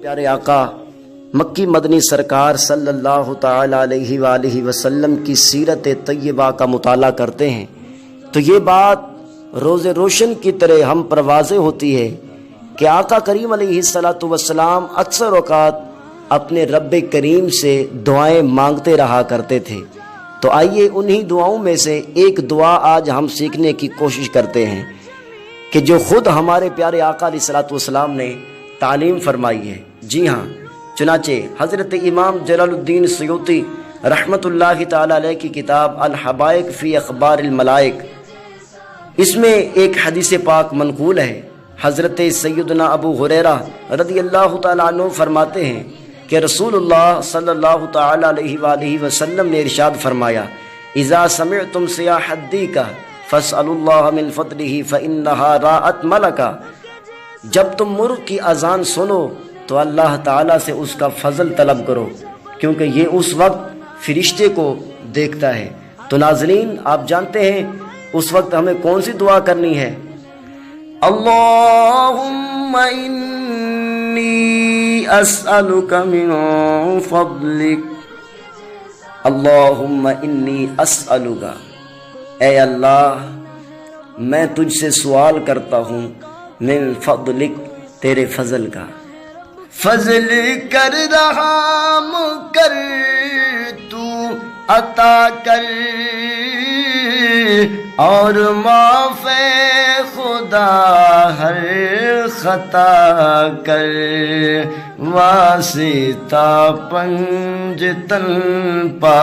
پیارے آقا مکی مدنی سرکار صلی اللہ تعالی علیہ وآلہ وسلم کی سیرت طیبہ کا مطالعہ کرتے ہیں تو یہ بات روز روشن کی طرح ہم پر واضح ہوتی ہے کہ آقا کریم علیہ السلام اکثر اوقات اپنے رب کریم سے دعائیں مانگتے رہا کرتے تھے۔ تو آئیے انہی دعاؤں میں سے ایک دعا آج ہم سیکھنے کی کوشش کرتے ہیں کہ جو خود ہمارے پیارے آقا علیہ السلام نے تعلیم فرمائی ہے۔ جی ہاں، چنانچہ حضرت امام جلال الدین سیوطی رحمۃ اللہ تعالی علیہ کی کتاب الحبائق فی اخبار الملائک، اس میں ایک حدیث پاک منقول ہے۔ حضرت سیدنا ابو ہریرہ رضی اللہ تعالیٰ عنہ فرماتے ہیں کہ رسول اللہ صلی اللہ تعالی علیہ وآلہ وسلم نے ارشاد فرمایا، اذا سمعتم صیاح الدیکہ فاسألوا اللہ من فضلہ فإنہا راءت ملکا، جب تم مرغ کی اذان سنو تو اللہ تعالیٰ سے اس کا فضل طلب کرو کیونکہ یہ اس وقت فرشتے کو دیکھتا ہے۔ تو ناظرین، آپ جانتے ہیں اس وقت ہمیں کون سی دعا کرنی ہے؟ اللہم انی اسألک من فضلک، اللہم انی اسألک، اے اللہ میں تجھ سے سوال کرتا ہوں، من فضلک، تیرے فضل کا، فضل کر رحم کر تو عطا کر، اور معاف خدا ہر خطا کر، واسطہ پنج تن پا